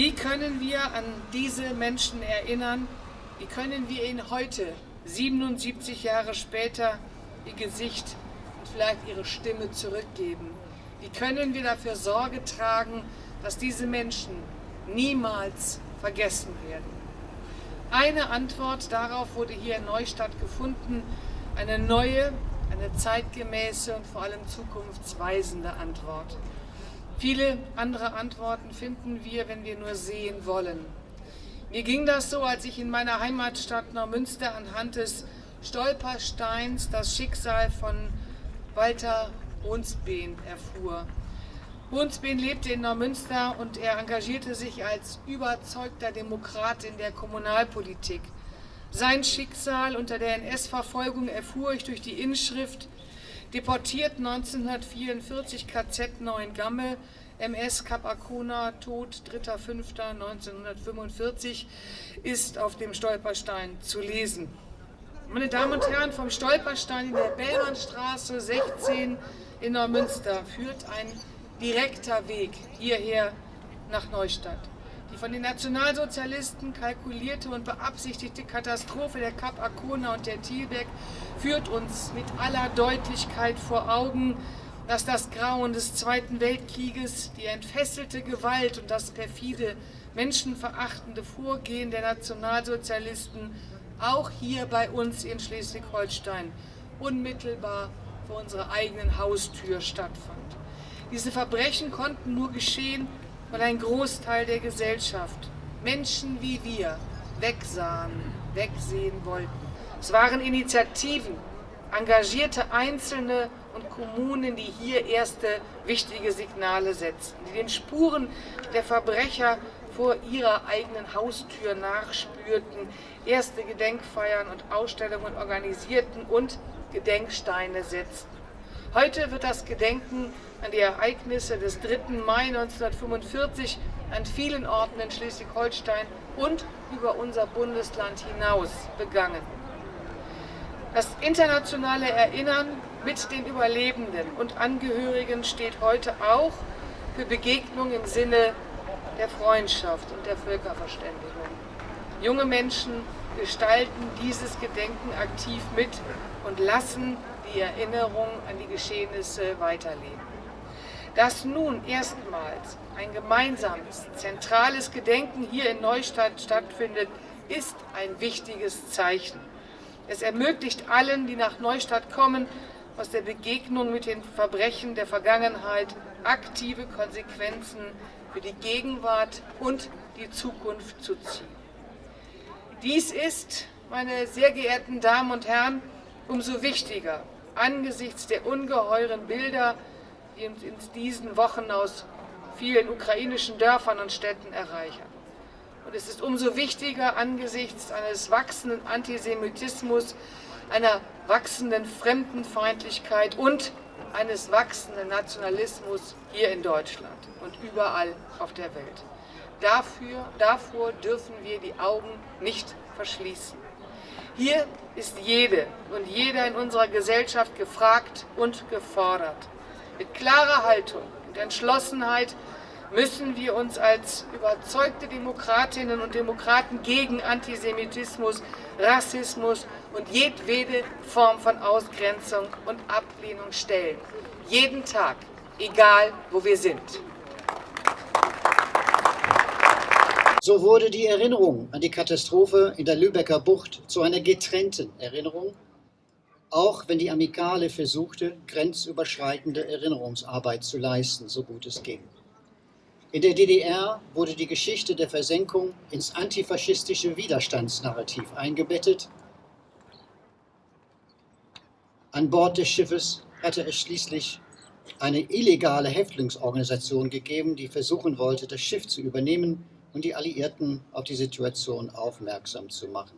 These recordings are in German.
Wie können wir an diese Menschen erinnern? Wie können wir ihnen heute, 77 Jahre später, ihr Gesicht und vielleicht ihre Stimme zurückgeben? Wie können wir dafür Sorge tragen, dass diese Menschen niemals vergessen werden? Eine Antwort darauf wurde hier in Neustadt gefunden, eine neue, eine zeitgemäße und vor allem zukunftsweisende Antwort. Viele andere Antworten finden wir, wenn wir nur sehen wollen. Mir ging das so, als ich in meiner Heimatstadt Neumünster anhand des Stolpersteins das Schicksal von Walter Hunsbeen erfuhr. Hunsbeen lebte in Neumünster und er engagierte sich als überzeugter Demokrat in der Kommunalpolitik. Sein Schicksal unter der NS-Verfolgung erfuhr ich durch die Inschrift: deportiert 1944, KZ Neuengamme, MS Kap Arkona, Tod 3.5.1945, ist auf dem Stolperstein zu lesen. Meine Damen und Herren, vom Stolperstein in der Bellmannstraße 16 in Neumünster führt ein direkter Weg hierher nach Neustadt. Die von den Nationalsozialisten kalkulierte und beabsichtigte Katastrophe der Kap Arkona und der Thielberg führt uns mit aller Deutlichkeit vor Augen, dass das Grauen des Zweiten Weltkrieges, die entfesselte Gewalt und das perfide, menschenverachtende Vorgehen der Nationalsozialisten auch hier bei uns in Schleswig-Holstein unmittelbar vor unserer eigenen Haustür stattfand. Diese Verbrechen konnten nur geschehen, weil ein Großteil der Gesellschaft, Menschen wie wir, wegsahen, wegsehen wollten. Es waren Initiativen, engagierte Einzelne und Kommunen, die hier erste wichtige Signale setzten, die den Spuren der Verbrecher vor ihrer eigenen Haustür nachspürten, erste Gedenkfeiern und Ausstellungen organisierten und Gedenksteine setzten. Heute wird das Gedenken an die Ereignisse des 3. Mai 1945 an vielen Orten in Schleswig-Holstein und über unser Bundesland hinaus begangen. Das internationale Erinnern mit den Überlebenden und Angehörigen steht heute auch für Begegnung im Sinne der Freundschaft und der Völkerverständigung. Junge Menschen gestalten dieses Gedenken aktiv mit und lassen die Erinnerung an die Geschehnisse weiterleben. Dass nun erstmals ein gemeinsames, zentrales Gedenken hier in Neustadt stattfindet, ist ein wichtiges Zeichen. Es ermöglicht allen, die nach Neustadt kommen, aus der Begegnung mit den Verbrechen der Vergangenheit aktive Konsequenzen für die Gegenwart und die Zukunft zu ziehen. Dies ist, meine sehr geehrten Damen und Herren, umso wichtiger angesichts der ungeheuren Bilder, die uns in diesen Wochen aus vielen ukrainischen Dörfern und Städten erreichen. Und es ist umso wichtiger angesichts eines wachsenden Antisemitismus, einer wachsenden Fremdenfeindlichkeit und eines wachsenden Nationalismus hier in Deutschland und überall auf der Welt. Davor dürfen wir die Augen nicht verschließen. Hier ist jede und jeder in unserer Gesellschaft gefragt und gefordert. Mit klarer Haltung und Entschlossenheit müssen wir uns als überzeugte Demokratinnen und Demokraten gegen Antisemitismus, Rassismus und jedwede Form von Ausgrenzung und Ablehnung stellen. Jeden Tag, egal wo wir sind. So wurde die Erinnerung an die Katastrophe in der Lübecker Bucht zu einer getrennten Erinnerung, auch wenn die Amikale versuchte, grenzüberschreitende Erinnerungsarbeit zu leisten, so gut es ging. In der DDR wurde die Geschichte der Versenkung ins antifaschistische Widerstandsnarrativ eingebettet. An Bord des Schiffes hatte es schließlich eine illegale Häftlingsorganisation gegeben, die versuchen wollte, das Schiff zu übernehmen und die Alliierten auf die Situation aufmerksam zu machen.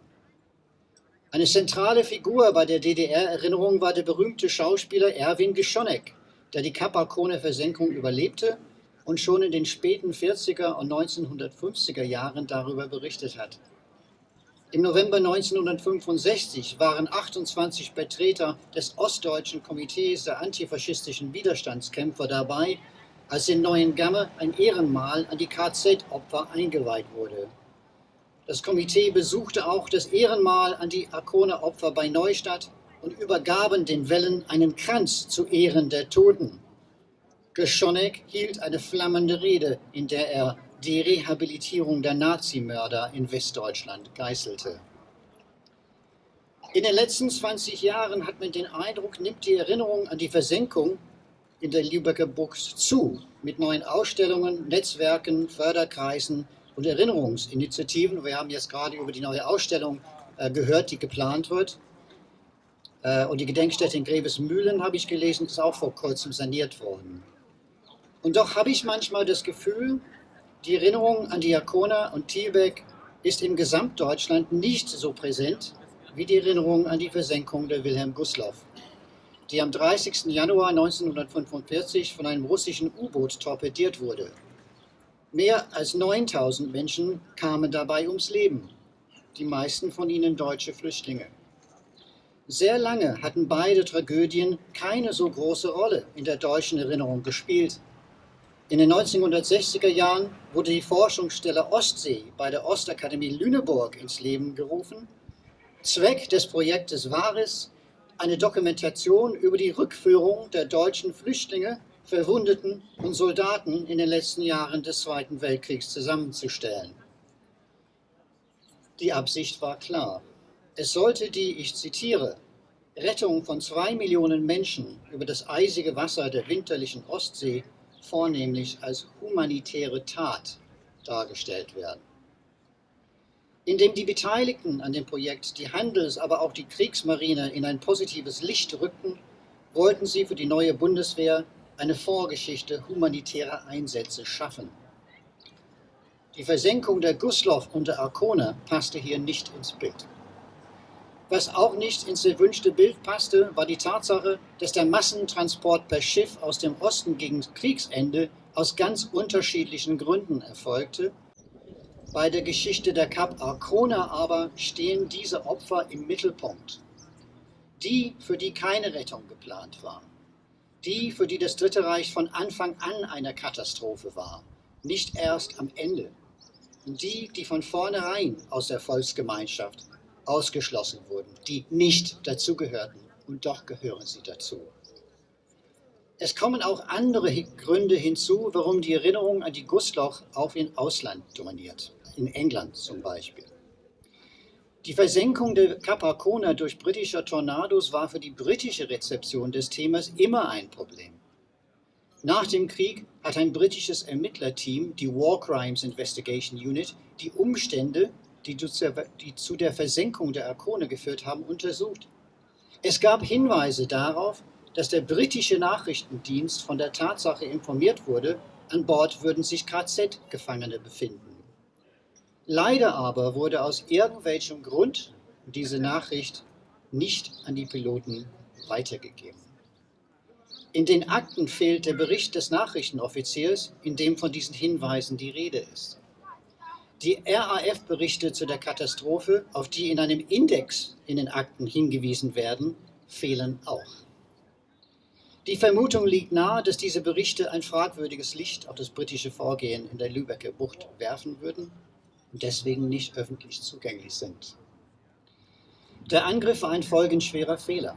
Eine zentrale Figur bei der DDR-Erinnerung war der berühmte Schauspieler Erwin Geschonek, der die Kap Arkona-Versenkung überlebte und schon in den späten 40er und 1950er Jahren darüber berichtet hat. Im November 1965 waren 28 Vertreter des Ostdeutschen Komitees der antifaschistischen Widerstandskämpfer dabei, als in Neuengamme ein Ehrenmal an die KZ-Opfer eingeweiht wurde. Das Komitee besuchte auch das Ehrenmal an die Arkoner Opfer bei Neustadt und übergaben den Wellen einen Kranz zu Ehren der Toten. Geschonek hielt eine flammende Rede, in der er die Rehabilitierung der Nazimörder in Westdeutschland geißelte. In den letzten 20 Jahren hat man den Eindruck, nimmt die Erinnerung an die Versenkung in der Lübecker Bucht zu, mit neuen Ausstellungen, Netzwerken, Förderkreisen und Erinnerungsinitiativen. Wir haben jetzt gerade über die neue Ausstellung gehört, die geplant wird. Und die Gedenkstätte in Grevesmühlen, habe ich gelesen, ist auch vor kurzem saniert worden. Und doch habe ich manchmal das Gefühl, die Erinnerung an die Arkoner und Thielbeck ist im Gesamtdeutschland nicht so präsent wie die Erinnerung an die Versenkung der Wilhelm Gustloff, die am 30. Januar 1945 von einem russischen U-Boot torpediert wurde. Mehr als 9000 Menschen kamen dabei ums Leben, die meisten von ihnen deutsche Flüchtlinge. Sehr lange hatten beide Tragödien keine so große Rolle in der deutschen Erinnerung gespielt. In den 1960er Jahren wurde die Forschungsstelle Ostsee bei der Ostakademie Lüneburg ins Leben gerufen. Zweck des Projektes war es, eine Dokumentation über die Rückführung der deutschen Flüchtlinge, Verwundeten und Soldaten in den letzten Jahren des Zweiten Weltkriegs zusammenzustellen. Die Absicht war klar. Es sollte die, ich zitiere, Rettung von 2 Millionen Menschen über das eisige Wasser der winterlichen Ostsee vornehmlich als humanitäre Tat dargestellt werden. Indem die Beteiligten an dem Projekt die Handels-, aber auch die Kriegsmarine in ein positives Licht rückten, wollten sie für die neue Bundeswehr eine Vorgeschichte humanitärer Einsätze schaffen. Die Versenkung der Gustloff und der Arkona passte hier nicht ins Bild. Was auch nicht ins erwünschte Bild passte, war die Tatsache, dass der Massentransport per Schiff aus dem Osten gegen Kriegsende aus ganz unterschiedlichen Gründen erfolgte. Bei der Geschichte der Kap Arkona aber stehen diese Opfer im Mittelpunkt. Die, für die keine Rettung geplant war. Die, für die das Dritte Reich von Anfang an eine Katastrophe war, nicht erst am Ende. Und die, die von vornherein aus der Volksgemeinschaft ausgeschlossen wurden, die nicht dazugehörten, und doch gehören sie dazu. Es kommen auch andere Gründe hinzu, warum die Erinnerung an die Gustloff auch im Ausland dominiert, in England zum Beispiel. Die Versenkung der Kap Arkona durch britische Tornados war für die britische Rezeption des Themas immer ein Problem. Nach dem Krieg hat ein britisches Ermittlerteam, die War Crimes Investigation Unit, die Umstände, die zu der Versenkung der Arkona geführt haben, untersucht. Es gab Hinweise darauf, dass der britische Nachrichtendienst von der Tatsache informiert wurde, an Bord würden sich KZ-Gefangene befinden. Leider aber wurde aus irgendwelchem Grund diese Nachricht nicht an die Piloten weitergegeben. In den Akten fehlt der Bericht des Nachrichtenoffiziers, in dem von diesen Hinweisen die Rede ist. Die RAF-Berichte zu der Katastrophe, auf die in einem Index in den Akten hingewiesen werden, fehlen auch. Die Vermutung liegt nahe, dass diese Berichte ein fragwürdiges Licht auf das britische Vorgehen in der Lübecker Bucht werfen würden und deswegen nicht öffentlich zugänglich sind. Der Angriff war ein folgenschwerer Fehler.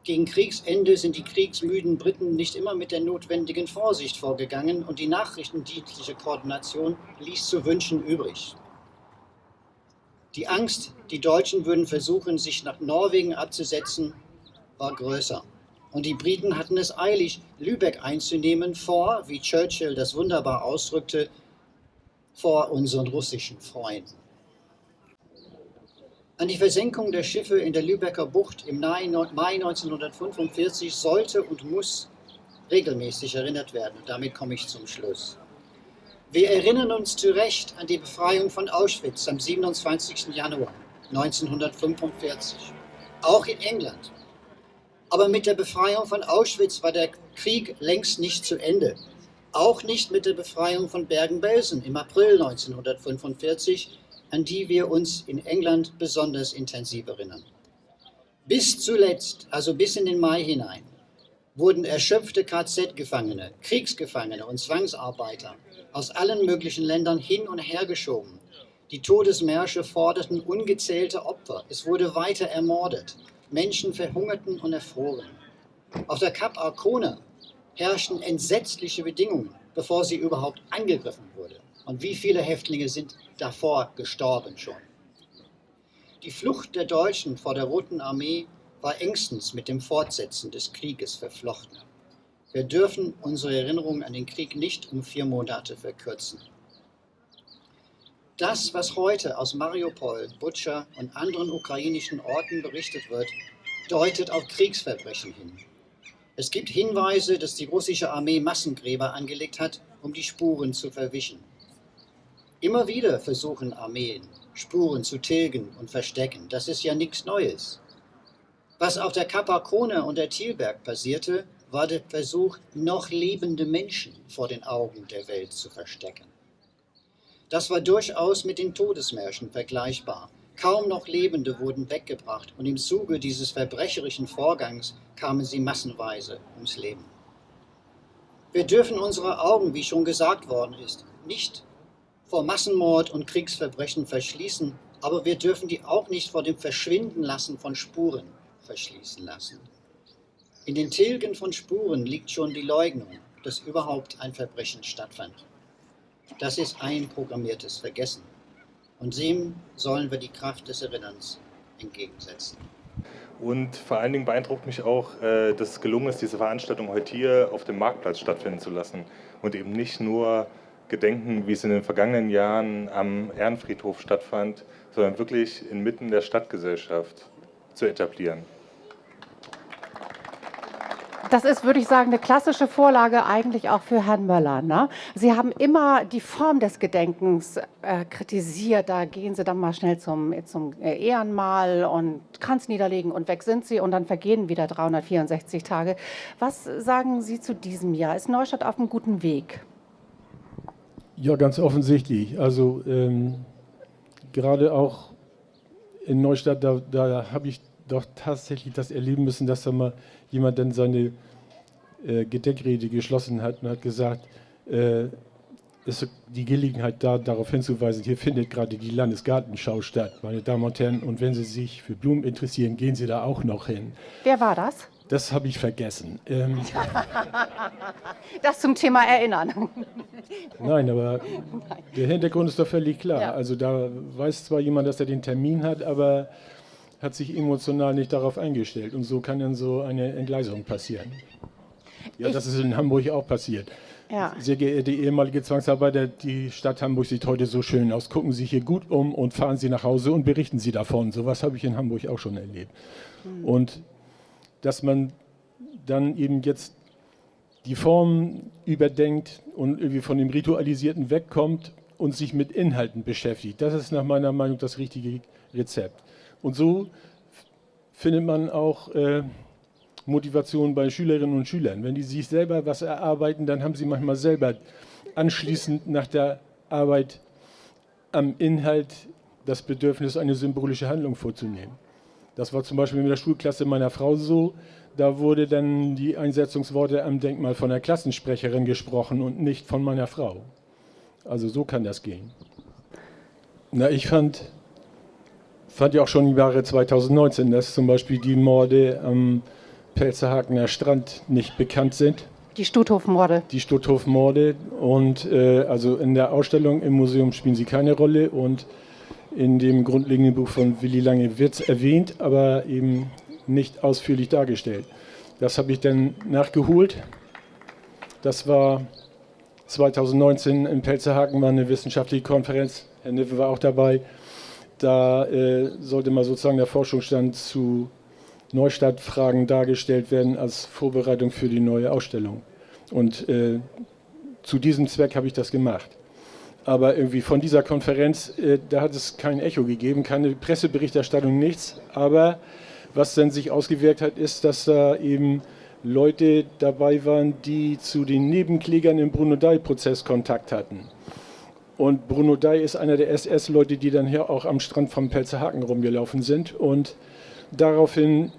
Gegen Kriegsende sind die kriegsmüden Briten nicht immer mit der notwendigen Vorsicht vorgegangen und die nachrichtendienstliche Koordination ließ zu wünschen übrig. Die Angst, die Deutschen würden versuchen, sich nach Norwegen abzusetzen, war größer. Und die Briten hatten es eilig, Lübeck einzunehmen vor, wie Churchill das wunderbar ausdrückte, vor unseren russischen Freunden. An die Versenkung der Schiffe in der Lübecker Bucht im Mai 1945 sollte und muss regelmäßig erinnert werden. Und damit komme ich zum Schluss. Wir erinnern uns zu Recht an die Befreiung von Auschwitz am 27. Januar 1945, auch in England. Aber mit der Befreiung von Auschwitz war der Krieg längst nicht zu Ende. Auch nicht mit der Befreiung von Bergen-Belsen im April 1945, an die wir uns in England besonders intensiv erinnern. Bis zuletzt, also bis in den Mai hinein, wurden erschöpfte KZ-Gefangene, Kriegsgefangene und Zwangsarbeiter aus allen möglichen Ländern hin und her geschoben. Die Todesmärsche forderten ungezählte Opfer. Es wurde weiter ermordet. Menschen verhungerten und erfroren. Auf der Kap Arkona herrschten entsetzliche Bedingungen, bevor sie überhaupt angegriffen wurde. Und wie viele Häftlinge sind davor gestorben schon? Die Flucht der Deutschen vor der Roten Armee war engstens mit dem Fortsetzen des Krieges verflochten. Wir dürfen unsere Erinnerung an den Krieg nicht um 4 Monate verkürzen. Das, was heute aus Mariupol, Butscha und anderen ukrainischen Orten berichtet wird, deutet auf Kriegsverbrechen hin. Es gibt Hinweise, dass die russische Armee Massengräber angelegt hat, um die Spuren zu verwischen. Immer wieder versuchen Armeen, Spuren zu tilgen und verstecken. Das ist ja nichts Neues. Was auf der Kap Arkona und der Thielberg passierte, war der Versuch, noch lebende Menschen vor den Augen der Welt zu verstecken. Das war durchaus mit den Todesmärschen vergleichbar. Kaum noch Lebende wurden weggebracht und im Zuge dieses verbrecherischen Vorgangs kamen sie massenweise ums Leben. Wir dürfen unsere Augen, wie schon gesagt worden ist, nicht vor Massenmord und Kriegsverbrechen verschließen, aber wir dürfen die auch nicht vor dem Verschwindenlassen von Spuren verschließen lassen. In den Tilgen von Spuren liegt schon die Leugnung, dass überhaupt ein Verbrechen stattfand. Das ist einprogrammiertes Vergessen. Und dem sollen wir die Kraft des Erinnerns entgegensetzen. Und vor allen Dingen beeindruckt mich auch, dass es gelungen ist, diese Veranstaltung heute hier auf dem Marktplatz stattfinden zu lassen. Und eben nicht nur Gedenken, wie es in den vergangenen Jahren am Ehrenfriedhof stattfand, sondern wirklich inmitten der Stadtgesellschaft zu etablieren. Das ist, würde ich sagen, eine klassische Vorlage eigentlich auch für Herrn Möller. Ne? Sie haben immer die Form des Gedenkens kritisiert. Da gehen Sie dann mal schnell zum Ehrenmal und Kranz niederlegen und weg sind Sie und dann vergehen wieder 364 Tage. Was sagen Sie zu diesem Jahr? Ist Neustadt auf einem guten Weg? Ja, ganz offensichtlich. Also gerade auch in Neustadt, da habe ich doch tatsächlich das erleben müssen, dass da mal jemand dann seine Gedenkrede geschlossen hat und hat gesagt, ist die Gelegenheit da, darauf hinzuweisen, hier findet gerade die Landesgartenschau statt, meine Damen und Herren, und wenn Sie sich für Blumen interessieren, gehen Sie da auch noch hin. Wer war das? Das habe ich vergessen. Das zum Thema Erinnern. Nein, aber der Hintergrund ist doch völlig klar. Ja. Also da weiß zwar jemand, dass er den Termin hat, aber hat sich emotional nicht darauf eingestellt. Und so kann dann so eine Entgleisung passieren. Ja, das ist in Hamburg auch passiert. Ja. Sehr geehrte ehemalige Zwangsarbeiter, die Stadt Hamburg sieht heute so schön aus. Gucken Sie hier gut um und fahren Sie nach Hause und berichten Sie davon. Sowas habe ich in Hamburg auch schon erlebt. Und dass man dann eben jetzt die Form überdenkt und irgendwie von dem Ritualisierten wegkommt und sich mit Inhalten beschäftigt. Das ist nach meiner Meinung das richtige Rezept. Und so findet man auch Motivation bei Schülerinnen und Schülern. Wenn die sich selber was erarbeiten, dann haben sie manchmal selber anschließend nach der Arbeit am Inhalt das Bedürfnis, eine symbolische Handlung vorzunehmen. Das war zum Beispiel mit der Schulklasse meiner Frau so. Da wurde dann die Einsetzungsworte am Denkmal von der Klassensprecherin gesprochen und nicht von meiner Frau. Also so kann das gehen. Na, ich fand ja auch schon im Jahre 2019, dass zum Beispiel die Morde am Pelzerhakener Strand nicht bekannt sind. Die Stutthof-Morde. Die Stutthof-Morde. Und also in der Ausstellung im Museum spielen sie keine Rolle. Und in dem grundlegenden Buch von Willi Lange wird es erwähnt, aber eben nicht ausführlich dargestellt. Das habe ich dann nachgeholt. Das war 2019 in Pelzerhaken, war eine wissenschaftliche Konferenz. Herr Niffe war auch dabei. Da sollte mal sozusagen der Forschungsstand zu Neustadt-Fragen dargestellt werden als Vorbereitung für die neue Ausstellung. Und zu diesem Zweck habe ich das gemacht. Aber irgendwie von dieser Konferenz, da hat es kein Echo gegeben, keine Presseberichterstattung, nichts. Aber was dann sich ausgewirkt hat, ist, dass da eben Leute dabei waren, die zu den Nebenklägern im Bruno-Dai-Prozess Kontakt hatten. Und Bruno Dai ist einer der SS-Leute, die dann hier auch am Strand vom Pelzerhaken rumgelaufen sind. Und daraufhin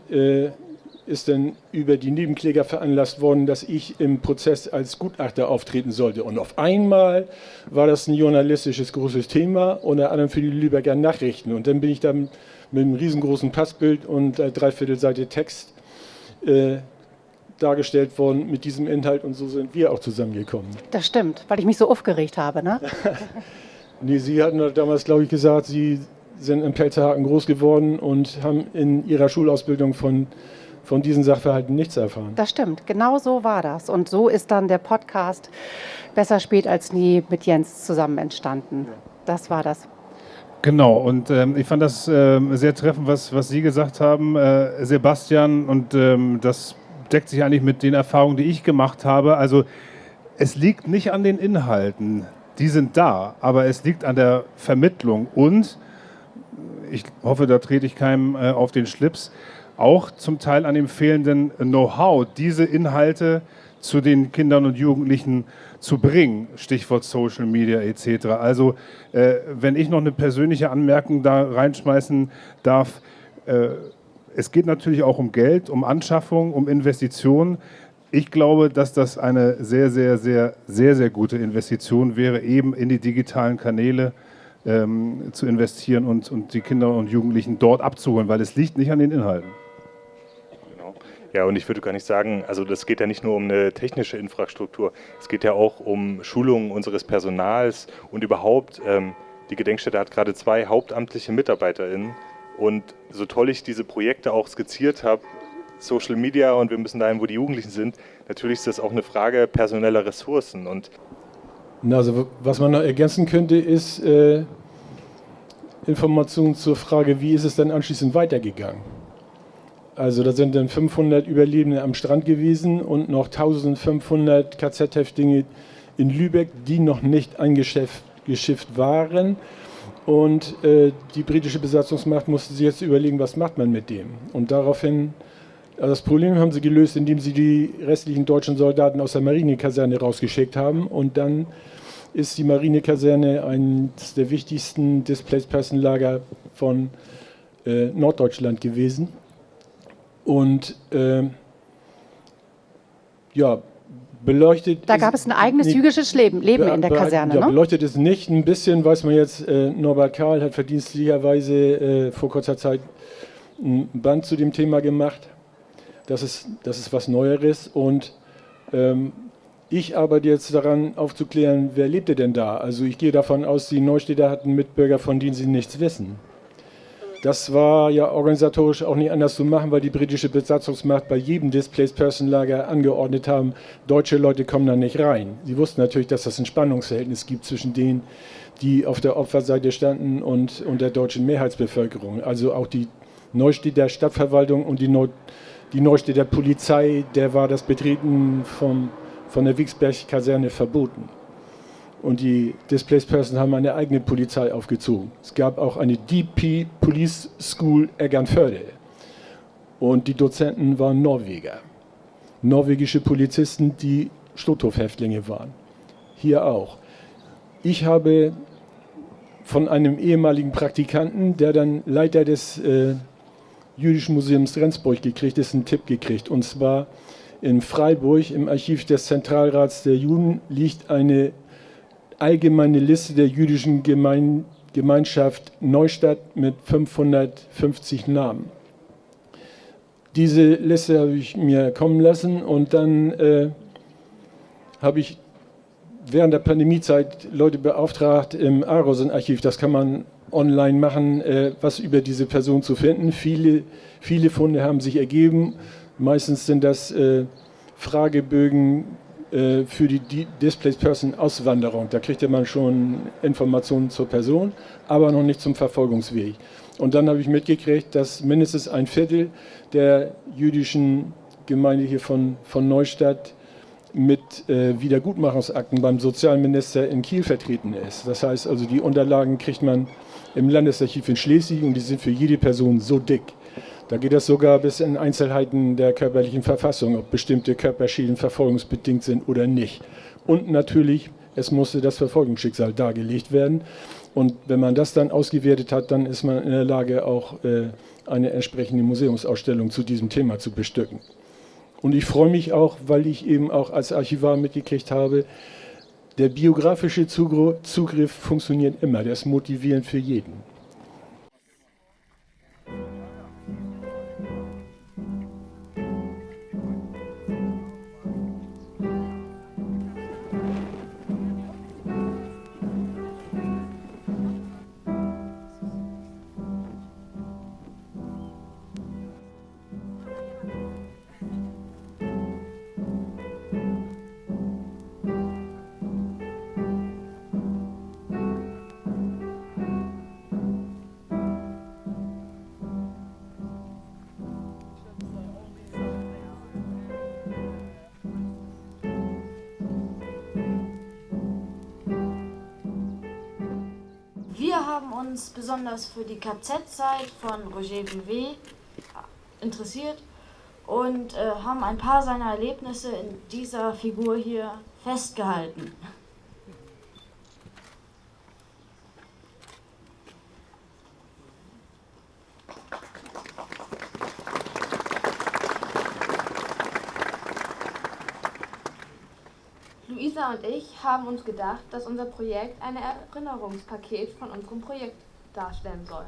ist dann über die Nebenkläger veranlasst worden, dass ich im Prozess als Gutachter auftreten sollte. Und auf einmal war das ein journalistisches großes Thema, unter anderem für die Lübecker Nachrichten. Und dann bin ich dann mit einem riesengroßen Passbild und 3/4 Seite Text dargestellt worden mit diesem Inhalt, und so sind wir auch zusammengekommen. Das stimmt, weil ich mich so aufgeregt habe, ne? Nee, Sie hatten damals, glaube ich, gesagt, Sie sind in Pelzerhaken groß geworden und haben in Ihrer Schulausbildung von diesen Sachverhalten nichts erfahren. Das stimmt, genau so war das. Und so ist dann der Podcast Besser spät als nie mit Jens zusammen entstanden. Das war das. Genau, und ich fand das sehr treffend, was Sie gesagt haben, Sebastian, und das deckt sich eigentlich mit den Erfahrungen, die ich gemacht habe. Also es liegt nicht an den Inhalten, die sind da, aber es liegt an der Vermittlung und, ich hoffe, da trete ich keinem auf den Schlips, auch zum Teil an dem fehlenden Know-how, diese Inhalte zu den Kindern und Jugendlichen zu bringen, Stichwort Social Media etc. Also wenn ich noch eine persönliche Anmerkung da reinschmeißen darf, es geht natürlich auch um Geld, um Anschaffung, um Investitionen. Ich glaube, dass das eine sehr, sehr, sehr, sehr, sehr gute Investition wäre, eben in die digitalen Kanäle zu investieren und die Kinder und Jugendlichen dort abzuholen, weil es liegt nicht an den Inhalten. Genau. Ja, und ich würde gar nicht sagen, also das geht ja nicht nur um eine technische Infrastruktur, es geht ja auch um Schulungen unseres Personals und überhaupt, die Gedenkstätte hat gerade 2 hauptamtliche MitarbeiterInnen. Und so toll ich diese Projekte auch skizziert habe, Social Media und wir müssen dahin, wo die Jugendlichen sind, natürlich ist das auch eine Frage personeller Ressourcen. Und also was man noch ergänzen könnte, ist Informationen zur Frage, wie ist es dann anschließend weitergegangen. Also da sind dann 500 Überlebende am Strand gewesen und noch 1500 KZ-Häftlinge in Lübeck, die noch nicht eingeschifft waren. Und die britische Besatzungsmacht musste sich jetzt überlegen, was macht man mit dem. Und daraufhin, also das Problem haben sie gelöst, indem sie die restlichen deutschen Soldaten aus der Marinekaserne rausgeschickt haben. Und dann ist die Marinekaserne eines der wichtigsten Displaced-Person-Lager von Norddeutschland gewesen. Und beleuchtet. Da gab es ein eigenes jüdisches Leben in der Kaserne, ja, ne? Beleuchtet es nicht. Ein bisschen weiß man jetzt, Norbert Karl hat verdienstlicherweise vor kurzer Zeit ein Band zu dem Thema gemacht. Das ist was Neueres. Und ich arbeite jetzt daran, aufzuklären, wer lebte denn da? Also ich gehe davon aus, die Neustädter hatten Mitbürger, von denen sie nichts wissen. Das war ja organisatorisch auch nicht anders zu machen, weil die britische Besatzungsmacht bei jedem Displaced-Person-Lager angeordnet haben, deutsche Leute kommen da nicht rein. Sie wussten natürlich, dass es ein Spannungsverhältnis gibt zwischen denen, die auf der Opferseite standen und der deutschen Mehrheitsbevölkerung. Also auch die Neustädter Stadtverwaltung und die Neustädter Polizei, der war das Betreten von der Wiegsberg-Kaserne verboten. Und die Displaced Persons haben eine eigene Polizei aufgezogen. Es gab auch eine DP Police School Eckernförde. Und die Dozenten waren Norweger. Norwegische Polizisten, die Schlotthofhäftlinge waren. Hier auch. Ich habe von einem ehemaligen Praktikanten, der dann Leiter des Jüdischen Museums Rendsburg gekriegt ist, einen Tipp gekriegt. Und zwar in Freiburg im Archiv des Zentralrats der Juden liegt eine allgemeine Liste der jüdischen Gemeinschaft Neustadt mit 550 Namen. Diese Liste habe ich mir kommen lassen und dann habe ich während der Pandemiezeit Leute beauftragt im Arosen-Archiv, das kann man online machen, was über diese Person zu finden. Viele Funde haben sich ergeben. Meistens sind das Fragebögen für die Displaced Person Auswanderung. Da kriegt man schon Informationen zur Person, aber noch nicht zum Verfolgungsweg. Und dann habe ich mitgekriegt, dass mindestens 1/4 der jüdischen Gemeinde hier von Neustadt mit Wiedergutmachungsakten beim Sozialminister in Kiel vertreten ist. Das heißt also, die Unterlagen kriegt man im Landesarchiv in Schleswig und die sind für jede Person so dick. Da geht das sogar bis in Einzelheiten der körperlichen Verfassung, ob bestimmte Körperschäden verfolgungsbedingt sind oder nicht. Und natürlich, es musste das Verfolgungsschicksal dargelegt werden. Und wenn man das dann ausgewertet hat, dann ist man in der Lage, auch eine entsprechende Museumsausstellung zu diesem Thema zu bestücken. Und ich freue mich auch, weil ich eben auch als Archivar mitgekriegt habe, der biografische Zugriff funktioniert immer, der ist motivierend für jeden. Wir haben uns besonders für die KZ-Zeit von Roger Vivet interessiert und haben ein paar seiner Erlebnisse in dieser Figur hier festgehalten. Luisa und ich haben uns gedacht, dass unser Projekt ein Erinnerungspaket von unserem Projekt darstellen soll.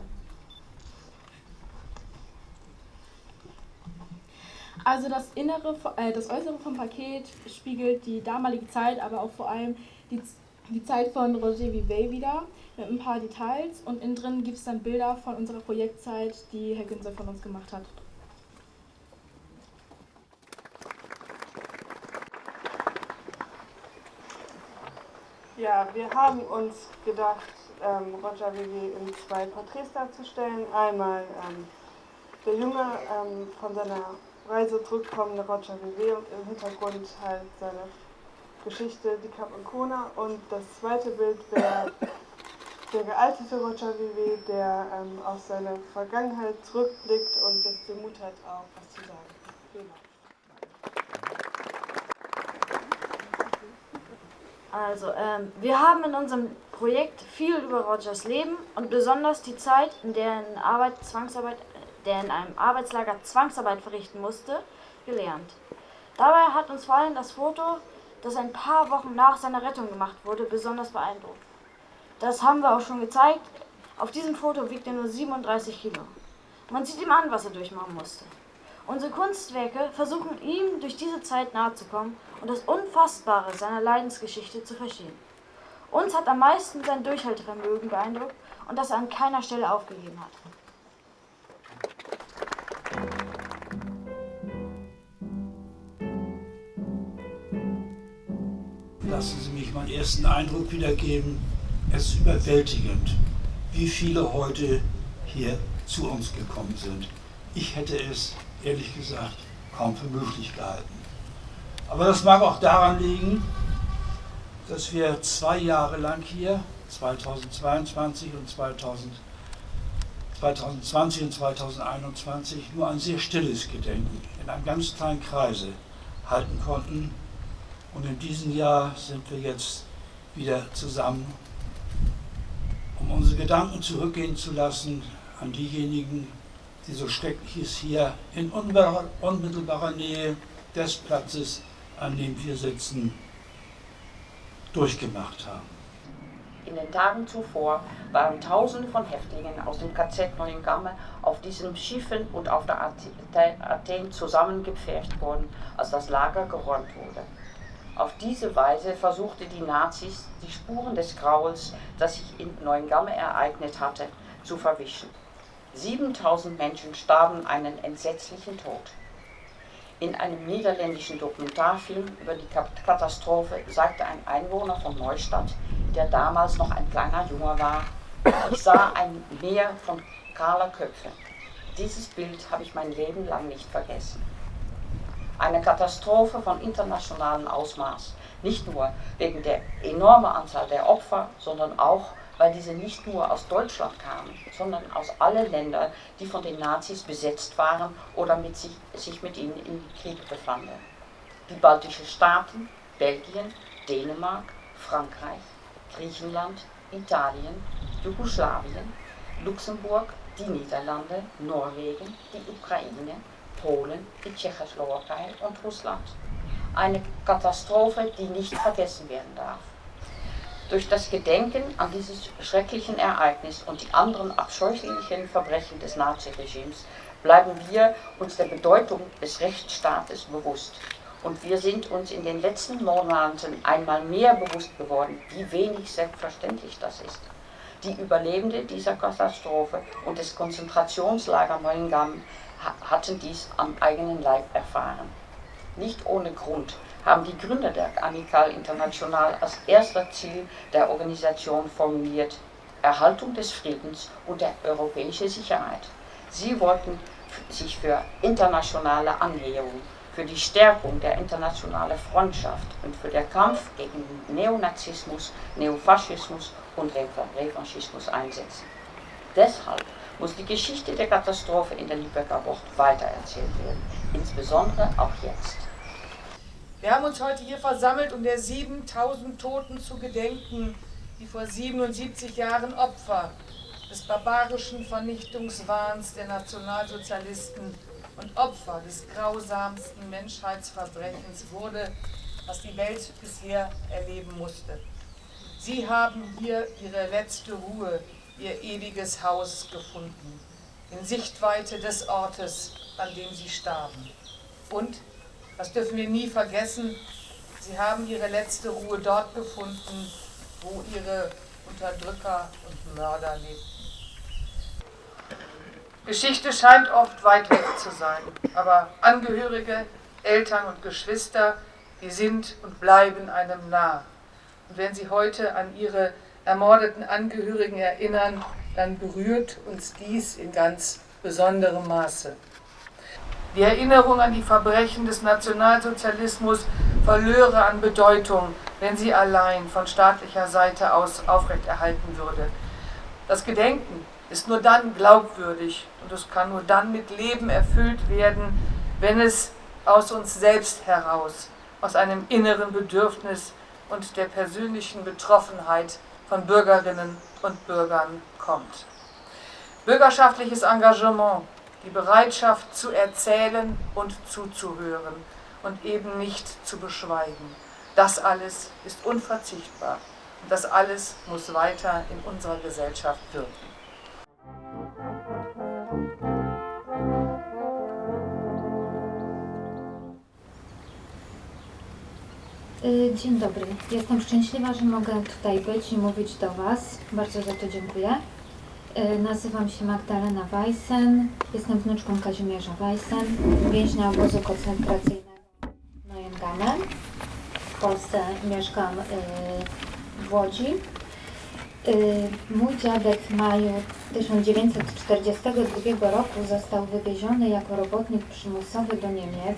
Also das Äußere vom Paket spiegelt die damalige Zeit, aber auch vor allem die Zeit von Roger Vivet wider, mit ein paar Details. Und innen drin gibt es dann Bilder von unserer Projektzeit, die Herr Günzer von uns gemacht hat. Ja, wir haben uns gedacht, Roger Vivet in zwei Porträts darzustellen. Einmal der junge, von seiner Reise zurückkommende Roger Vivet und im Hintergrund halt seine Geschichte, die Cap Ancona. Und das zweite Bild wäre der gealtete Roger Vivet, der auf seine Vergangenheit zurückblickt und jetzt den Mut hat, auch was zu sagen. Vielen Dank. Also, wir haben in unserem Projekt viel über Rogers Leben und besonders die Zeit, in der der in einem Arbeitslager Zwangsarbeit verrichten musste, gelernt. Dabei hat uns vor allem das Foto, das ein paar Wochen nach seiner Rettung gemacht wurde, besonders beeindruckt. Das haben wir auch schon gezeigt. Auf diesem Foto wiegt er nur 37 Kilo. Man sieht ihm an, was er durchmachen musste. Unsere Kunstwerke versuchen ihm durch diese Zeit nahezukommen und das Unfassbare seiner Leidensgeschichte zu verstehen. Uns hat am meisten sein Durchhaltevermögen beeindruckt und dass er an keiner Stelle aufgegeben hat. Lassen Sie mich meinen ersten Eindruck wiedergeben. Es ist überwältigend, wie viele heute hier zu uns gekommen sind. Ich hätte es, ehrlich gesagt, kaum für möglich gehalten. Aber das mag auch daran liegen, dass wir 2 Jahre lang hier, 2022 und 2020 und 2021, nur ein sehr stilles Gedenken in einem ganz kleinen Kreise halten konnten. Und in diesem Jahr sind wir jetzt wieder zusammen, um unsere Gedanken zurückgehen zu lassen an diejenigen, die so Schreckliches hier in unmittelbarer Nähe des Platzes, an dem wir sitzen, durchgemacht haben. In den Tagen zuvor waren Tausende von Häftlingen aus dem KZ Neuengamme auf diesen Schiffen und auf der Athen zusammengepfercht worden, als das Lager geräumt wurde. Auf diese Weise versuchte die Nazis, die Spuren des Grauens, das sich in Neuengamme ereignet hatte, zu verwischen. 7000 Menschen starben einen entsetzlichen Tod. In einem niederländischen Dokumentarfilm über die Katastrophe sagte ein Einwohner von Neustadt, der damals noch ein kleiner Junge war: Ich sah ein Meer von kahler Köpfe. Dieses Bild habe ich mein Leben lang nicht vergessen. Eine Katastrophe von internationalem Ausmaß, nicht nur wegen der enormen Anzahl der Opfer, sondern auch, weil diese nicht nur aus Deutschland kamen, sondern aus allen Ländern, die von den Nazis besetzt waren oder sich mit ihnen im Krieg befanden. Die baltischen Staaten, Belgien, Dänemark, Frankreich, Griechenland, Italien, Jugoslawien, Luxemburg, die Niederlande, Norwegen, die Ukraine, Polen, die Tschechoslowakei und Russland. Eine Katastrophe, die nicht vergessen werden darf. Durch das Gedenken an dieses schrecklichen Ereignis und die anderen abscheulichen Verbrechen des Naziregimes bleiben wir uns der Bedeutung des Rechtsstaates bewusst. Und wir sind uns in den letzten Monaten einmal mehr bewusst geworden, wie wenig selbstverständlich das ist. Die Überlebenden dieser Katastrophe und des Konzentrationslagers Neuengamme hatten dies am eigenen Leib erfahren. Nicht ohne Grund haben die Gründer der Amical International als erster Ziel der Organisation formuliert: Erhaltung des Friedens und der europäischen Sicherheit. Sie wollten sich für internationale Annäherung, für die Stärkung der internationalen Freundschaft und für den Kampf gegen Neonazismus, Neofaschismus und Revanchismus einsetzen. Deshalb muss die Geschichte der Katastrophe in der Lübecker Bucht weitererzählt werden, insbesondere auch jetzt. Wir haben uns heute hier versammelt, um der 7000 Toten zu gedenken, die vor 77 Jahren Opfer des barbarischen Vernichtungswahns der Nationalsozialisten und Opfer des grausamsten Menschheitsverbrechens wurde, was die Welt bisher erleben musste. Sie haben hier ihre letzte Ruhe, ihr ewiges Haus gefunden, in Sichtweite des Ortes, an dem sie starben. Und, das dürfen wir nie vergessen, sie haben ihre letzte Ruhe dort gefunden, wo ihre Unterdrücker und Mörder lebten. Geschichte scheint oft weit weg zu sein, aber Angehörige, Eltern und Geschwister, die sind und bleiben einem nah. Und wenn Sie heute an Ihre ermordeten Angehörigen erinnern, dann berührt uns dies in ganz besonderem Maße. Die Erinnerung an die Verbrechen des Nationalsozialismus verlöre an Bedeutung, wenn sie allein von staatlicher Seite aus aufrechterhalten würde. Das Gedenken ist nur dann glaubwürdig und es kann nur dann mit Leben erfüllt werden, wenn es aus uns selbst heraus, aus einem inneren Bedürfnis und der persönlichen Betroffenheit von Bürgerinnen und Bürgern kommt. Bürgerschaftliches Engagement, die Bereitschaft zu erzählen und zuzuhören und eben nicht zu beschweigen, das alles ist unverzichtbar und das alles muss weiter in unserer Gesellschaft wirken. Dzień dobry. Jestem szczęśliwa, że mogę tutaj być i mówić do Was. Bardzo za to dziękuję. Nazywam się Magdalena Weissen. Jestem wnuczką Kazimierza Weissen, więźnia obozu koncentracyjnego Neuengamme. W Polsce mieszkam w Łodzi. Mój dziadek w maju 1942 roku został wywieziony jako robotnik przymusowy do Niemiec.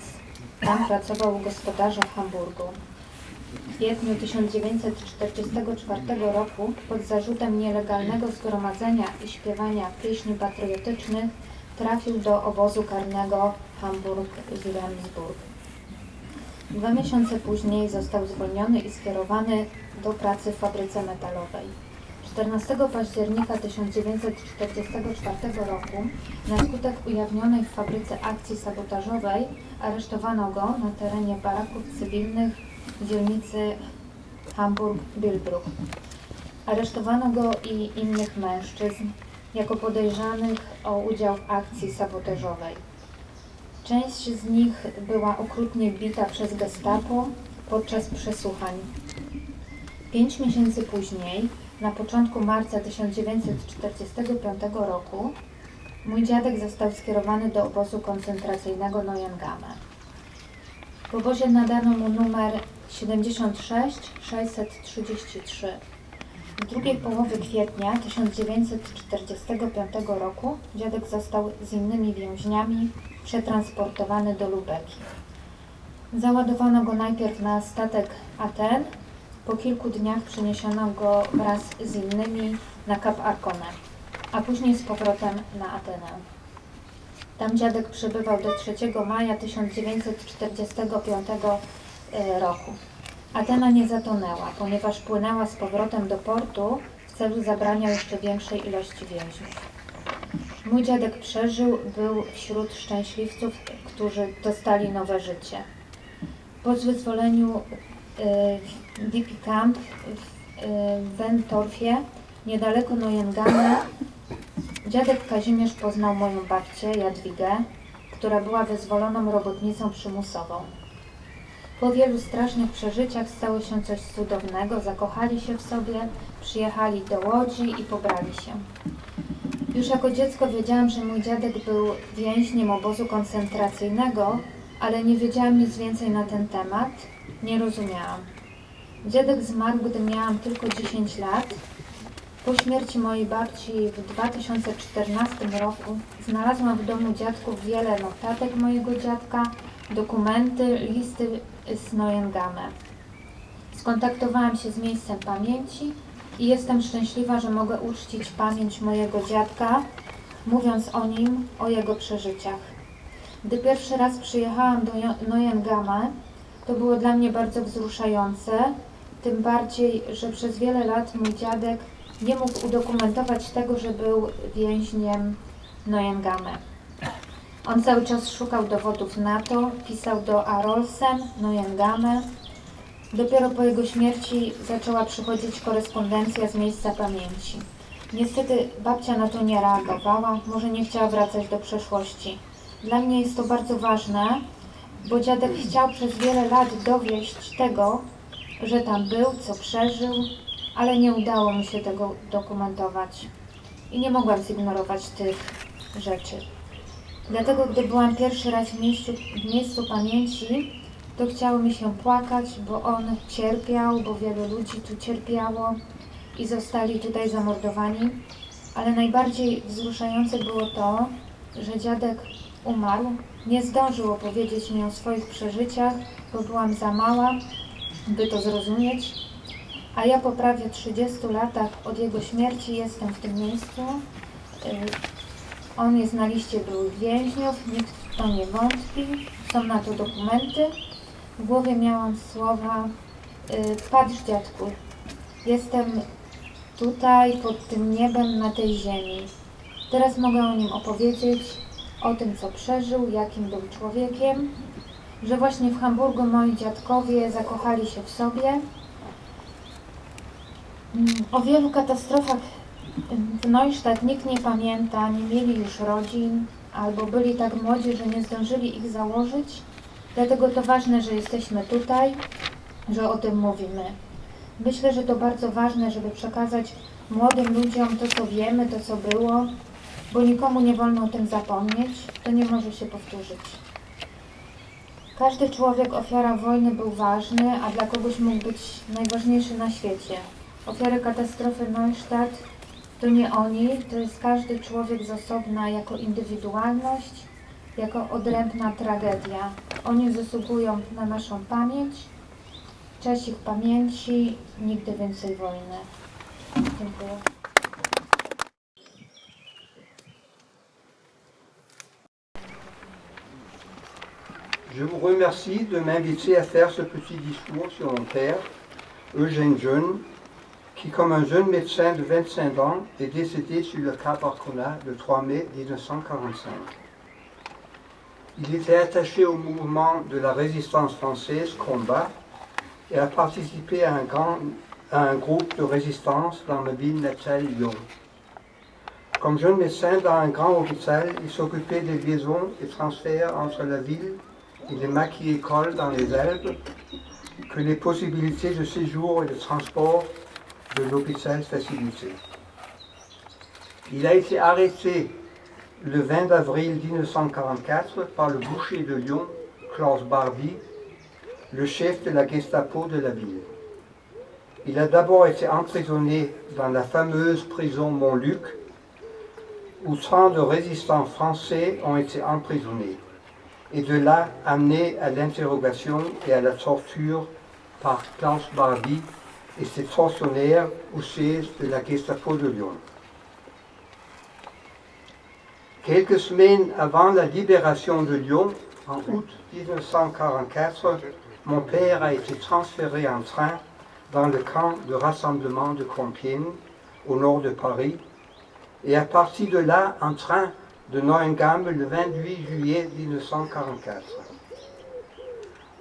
Tam pracował u gospodarza w Hamburgu. W kwietniu 1944 roku pod zarzutem nielegalnego zgromadzenia i śpiewania pieśni patriotycznych trafił do obozu karnego Hamburg-Wilhelmsburg. 2 miesiące później został zwolniony i skierowany do pracy w fabryce metalowej. 14 października 1944 roku na skutek ujawnionej w fabryce akcji sabotażowej aresztowano go na terenie baraków cywilnych w dzielnicy Hamburg-Billbruck. Aresztowano go i innych mężczyzn jako podejrzanych o udział w akcji sabotażowej. Część z nich była okrutnie bita przez Gestapo podczas przesłuchań. 5 miesięcy później, na początku marca 1945 roku, mój dziadek został skierowany do obozu koncentracyjnego Neuengamme. W obozie nadano mu numer 76633. W drugiej połowie kwietnia 1945 roku dziadek został z innymi więźniami przetransportowany do Lubeki. Załadowano go najpierw na statek Aten, po kilku dniach przeniesiono go wraz z innymi na Kap Arkone, a później z powrotem na Atenę. Tam dziadek przebywał do 3 maja 1945 roku. Atena nie zatonęła, ponieważ płynęła z powrotem do portu w celu zabrania jeszcze większej ilości więźniów. Mój dziadek przeżył, był wśród szczęśliwców, którzy dostali nowe życie. Po wyzwoleniu DP Camp w Wentorfie, niedaleko Neuengamme, dziadek Kazimierz poznał moją babcię Jadwigę, która była wyzwoloną robotnicą przymusową. Po wielu strasznych przeżyciach stało się coś cudownego, zakochali się w sobie, przyjechali do Łodzi i pobrali się. Już jako dziecko wiedziałam, że mój dziadek był więźniem obozu koncentracyjnego, ale nie wiedziałam nic więcej na ten temat, nie rozumiałam. Dziadek zmarł, gdy miałam tylko 10 lat. Po śmierci mojej babci w 2014 roku znalazłam w domu dziadków wiele notatek mojego dziadka, dokumenty, listy z Neuengamme. Skontaktowałam się z miejscem pamięci i jestem szczęśliwa, że mogę uczcić pamięć mojego dziadka, mówiąc o nim, o jego przeżyciach. Gdy pierwszy raz przyjechałam do Neuengamme, to było dla mnie bardzo wzruszające, tym bardziej, że przez wiele lat mój dziadek nie mógł udokumentować tego, że był więźniem Neuengamme. On cały czas szukał dowodów na to, pisał do Arolsen, Neuengamme. Dopiero po jego śmierci zaczęła przychodzić korespondencja z miejsca pamięci. Niestety babcia na to nie reagowała, może nie chciała wracać do przeszłości. Dla mnie jest to bardzo ważne, bo dziadek chciał przez wiele lat dowieść tego, że tam był, co przeżył, ale nie udało mi się tego dokumentować i nie mogłam zignorować tych rzeczy. Dlatego, gdy byłam pierwszy raz w miejscu pamięci, to chciało mi się płakać, bo on cierpiał, bo wielu ludzi tu cierpiało i zostali tutaj zamordowani. Ale najbardziej wzruszające było to, że dziadek umarł, nie zdążył opowiedzieć mi o swoich przeżyciach, bo byłam za mała, by to zrozumieć. A ja po prawie 30 latach od jego śmierci jestem w tym miejscu. On jest na liście byłych więźniów, nikt w to nie wątpi, są na to dokumenty. W głowie miałam słowa: patrz dziadku, jestem tutaj pod tym niebem na tej ziemi. Teraz mogę o nim opowiedzieć, o tym co przeżył, jakim był człowiekiem, że właśnie w Hamburgu moi dziadkowie zakochali się w sobie. O wielu katastrofach w Neustadt nikt nie pamięta, nie mieli już rodzin, albo byli tak młodzi, że nie zdążyli ich założyć. Dlatego to ważne, że jesteśmy tutaj, że o tym mówimy. Myślę, że to bardzo ważne, żeby przekazać młodym ludziom to, co wiemy, to, co było, bo nikomu nie wolno o tym zapomnieć, to nie może się powtórzyć. Każdy człowiek, ofiara wojny był ważny, a dla kogoś mógł być najważniejszy na świecie. Ofiary katastrofy Neustadt to nie oni, to jest każdy człowiek z osobna jako indywidualność, jako odrębna tragedia. Oni zasługują na naszą pamięć, cześć ich pamięci, nigdy więcej wojny. Dziękuję. Je vous remercie de m'inviter à faire ce petit discours sur mon père, Eugène Jeune, qui, comme un jeune médecin de 25 ans, est décédé sur le Cap Arcona le 3 mai 1945. Il était attaché au mouvement de la résistance française, Combat, et a participé à un groupe de résistance dans la ville natale Lyon. Comme jeune médecin dans un grand hôpital, il s'occupait des liaisons et transferts entre la ville et les maquis-écoles dans les Alpes, que les possibilités de séjour et de transport de l'hôpital facilitaient. Il a été arrêté le 20 avril 1944 par le boucher de Lyon, Klaus Barbie, le chef de la Gestapo de la ville. Il a d'abord été emprisonné dans la fameuse prison Montluc, où 30 résistants français ont été emprisonnés, et de là amenés à l'interrogation et à la torture par Klaus Barbie et ses tortionnaires au siège de la Gestapo de Lyon. Quelques semaines avant la libération de Lyon, en août 1944, mon père a été transféré en train dans le camp de rassemblement de Compiègne, au nord de Paris, et est parti de là en train de Neuengamme le 28 juillet 1944.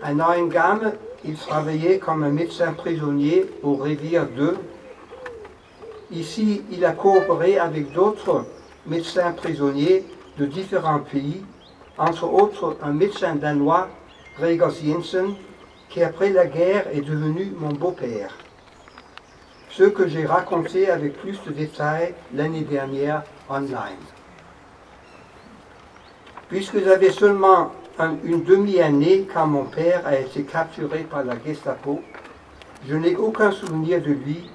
À Neuengamme, il travaillait comme un médecin prisonnier au Revier 2. Ici, il a coopéré avec d'autres médecins prisonniers de différents pays, entre autres un médecin danois, Gregers Jensen, qui après la guerre est devenu mon beau-père. Ce que j'ai raconté avec plus de détails l'année dernière online. Puisque j'avais seulement une demi-année quand mon père a été capturé par la Gestapo, je n'ai aucun souvenir de lui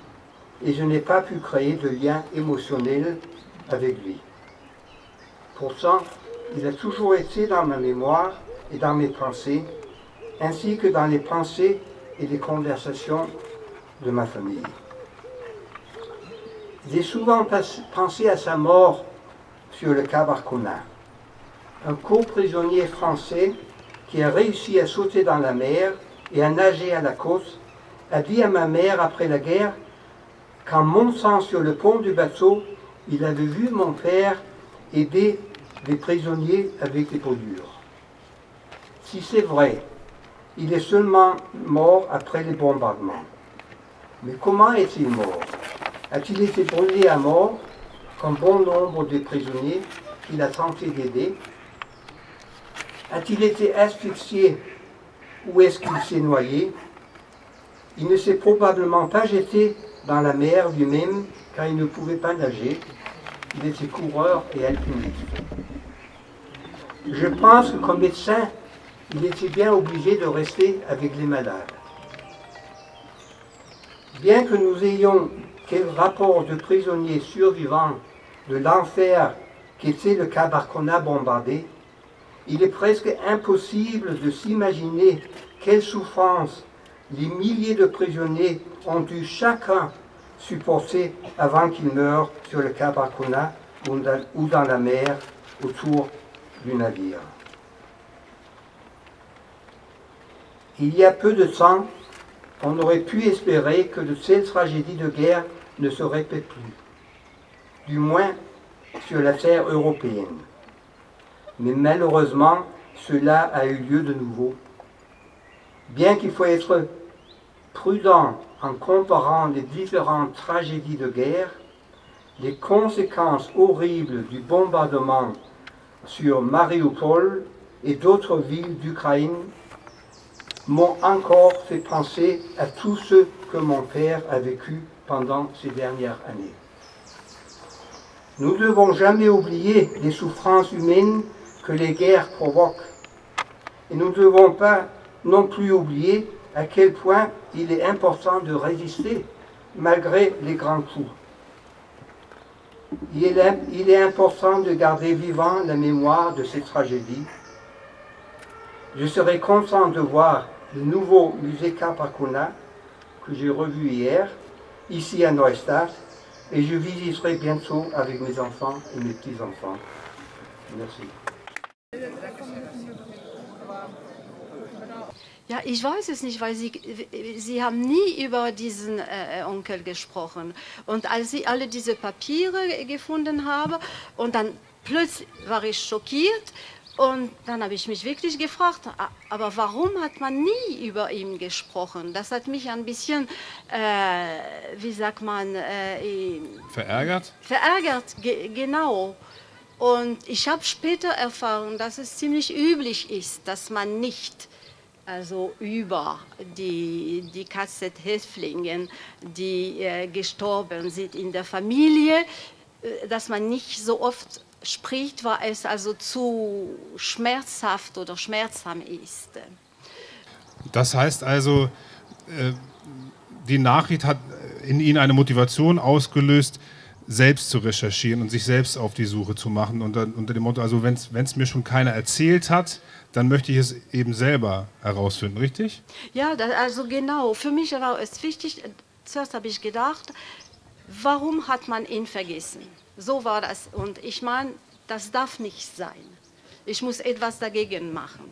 et je n'ai pas pu créer de lien émotionnel avec lui. Pourtant, il a toujours été dans ma mémoire et dans mes pensées, ainsi que dans les pensées et les conversations de ma famille. J'ai souvent pensé à sa mort sur le Cap Arcona. Un co-prisonnier français qui a réussi à sauter dans la mer et à nager à la côte, a dit à ma mère après la guerre qu'en montant sur le pont du bateau, il avait vu mon père aider des prisonniers avec des peaux dures. Si c'est vrai, il est seulement mort après les bombardements. Mais comment est-il mort? A-t-il été brûlé à mort, comme bon nombre de prisonniers qu'il a tenté d'aider? A-t-il été asphyxié ou est-ce qu'il s'est noyé? Il ne s'est probablement pas jeté dans la mer lui-même car il ne pouvait pas nager. Il était coureur et alpiniste. Je pense que comme médecin, il était bien obligé de rester avec les malades. Bien que nous ayons quelques rapports de prisonniers survivants de l'enfer qu'était le Cap Arcona bombardé, il est presque impossible de s'imaginer quelle souffrance les milliers de prisonniers ont dû chacun supporter avant qu'ils meurent sur le Cap Arcona ou dans la mer autour du navire. Il y a peu de temps, on aurait pu espérer que de telles tragédies de guerre ne se répètent plus, du moins sur la terre européenne. Mais malheureusement, cela a eu lieu de nouveau. Bien qu'il faut être prudent en comparant les différentes tragédies de guerre, les conséquences horribles du bombardement sur Mariupol et d'autres villes d'Ukraine m'ont encore fait penser à tout ce que mon père a vécu pendant ces dernières années. Nous ne devons jamais oublier les souffrances humaines que les guerres provoquent. Et nous ne devons pas non plus oublier à quel point il est important de résister malgré les grands coups. Il est important de garder vivant la mémoire de ces tragédies. Je serai content de voir le nouveau musée Cap Arcona que j'ai revu hier, ici à Neustadt, et je visiterai bientôt avec mes enfants et mes petits-enfants. Merci. Ja, ich weiß es nicht, weil Sie haben nie über diesen Onkel gesprochen. Und als ich alle diese Papiere gefunden habe und dann plötzlich war ich schockiert und dann habe ich mich wirklich gefragt, aber warum hat man nie über ihn gesprochen? Das hat mich ein bisschen, wie sagt man, verärgert? Verärgert, genau. Und ich habe später erfahren, dass es ziemlich üblich ist, dass man nicht über die KZ-Häftlinge, die gestorben sind in der Familie, dass man nicht so oft spricht, weil es also zu schmerzhaft oder schmerzsam ist. Das heißt also, die Nachricht hat in Ihnen eine Motivation ausgelöst, selbst zu recherchieren und sich selbst auf die Suche zu machen unter dem Motto, also wenn es mir schon keiner erzählt hat, dann möchte ich es eben selber herausfinden, richtig? Ja, also genau. Für mich war es wichtig, zuerst habe ich gedacht, warum hat man ihn vergessen? So war das. Und ich meine, das darf nicht sein. Ich muss etwas dagegen machen.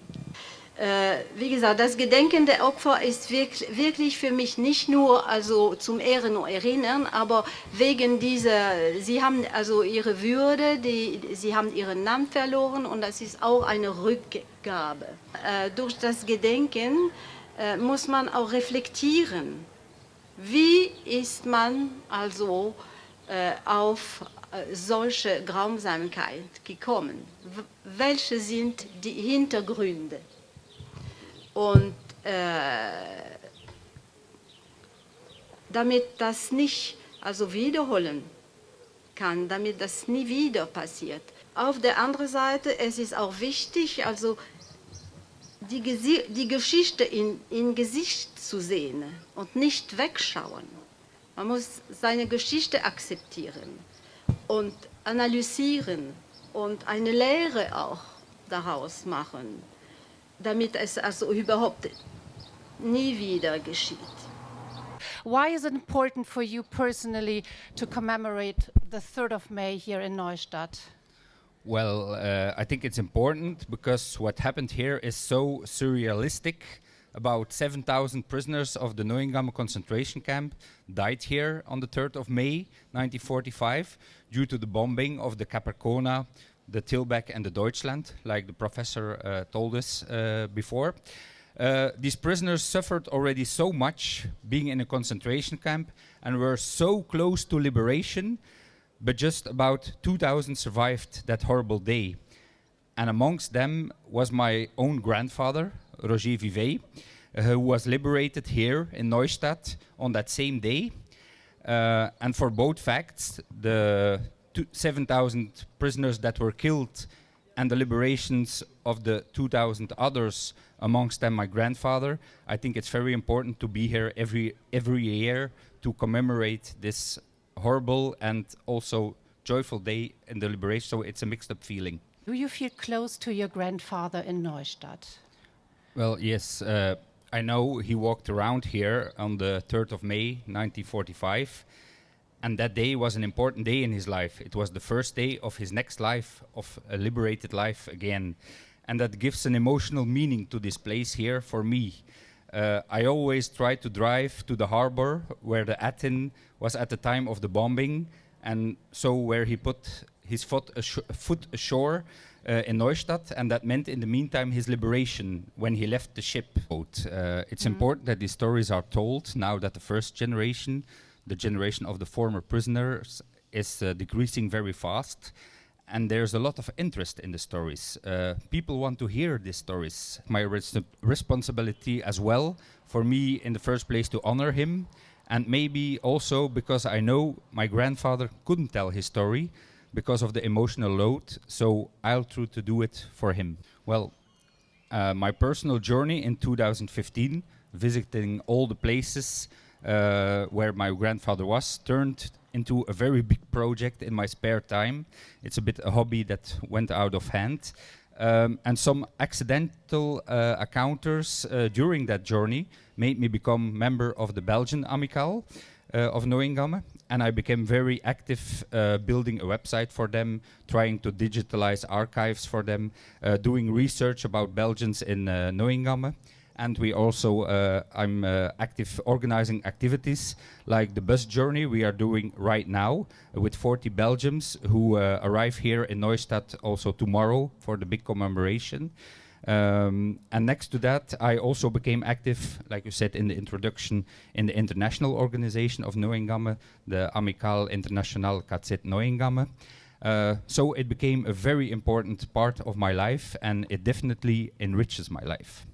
Wie gesagt, das Gedenken der Opfer ist wirklich für mich nicht nur also zum Ehren und Erinnern, aber wegen dieser, sie haben also ihre Würde, sie haben ihren Namen verloren und das ist auch eine Rückgabe. Durch das Gedenken muss man auch reflektieren, wie ist man also auf solche Grausamkeit gekommen? Welche sind die Hintergründe? Und damit das nicht also wiederholen kann, damit das nie wieder passiert. Auf der anderen Seite, es ist auch wichtig, also die Geschichte in Gesicht zu sehen und nicht wegschauen. Man muss seine Geschichte akzeptieren und analysieren und eine Lehre auch daraus machen, damit es also überhaupt nie wieder geschieht. Why is it important for you personally to commemorate the 3rd of May here in Neustadt? Well, I think it's important because what happened here is so surrealistic. About 7,000 prisoners of the Neuengamme concentration camp died here on the 3rd of May 1945 due to the bombing of the Capricorna, the Tilbeck and the Deutschland, like the professor told us before. These prisoners suffered already so much being in a concentration camp and were so close to liberation, but just about 2,000 survived that horrible day. And amongst them was my own grandfather, Roger Vivet, who was liberated here in Neustadt on that same day. And for both facts, the 7,000 prisoners that were killed and the liberations of the 2,000 others, amongst them my grandfather, I think it's very important to be here every year to commemorate this horrible and also joyful day in the liberation, so it's a mixed up feeling. Do you feel close to your grandfather in Neustadt? Well, yes, I know he walked around here on the 3rd of May 1945, and that day was an important day in his life. It was the first day of his next life, of a liberated life again, and that gives an emotional meaning to this place here for me. I always try to drive to the harbor where the Athyn was at the time of the bombing, and so where he put his foot ashore in Neustadt, and that meant in the meantime his liberation when he left the ship. It's important that these stories are told now that the first generation, the generation of the former prisoners, is decreasing very fast. And there's a lot of interest in the stories. People want to hear these stories. My responsibility as well, for me in the first place to honor him, and maybe also because I know my grandfather couldn't tell his story because of the emotional load, so I'll try to do it for him. Well, my personal journey in 2015, visiting all the places where my grandfather was, turned into a very big project in my spare time. It's a bit a hobby that went out of hand. And some accidental encounters during that journey made me become member of the Belgian Amical of Neuengamme. And I became very active building a website for them, trying to digitalize archives for them, doing research about Belgians in Neuengamme. And we also, I'm active organizing activities like the bus journey we are doing right now with 40 Belgians who arrive here in Neustadt also tomorrow for the big commemoration. And next to that, I also became active, like you said in the introduction, in the international organization of Neuengamme, the Amical International KZ Neuengamme. So it became a very important part of my life, and it definitely enriches my life.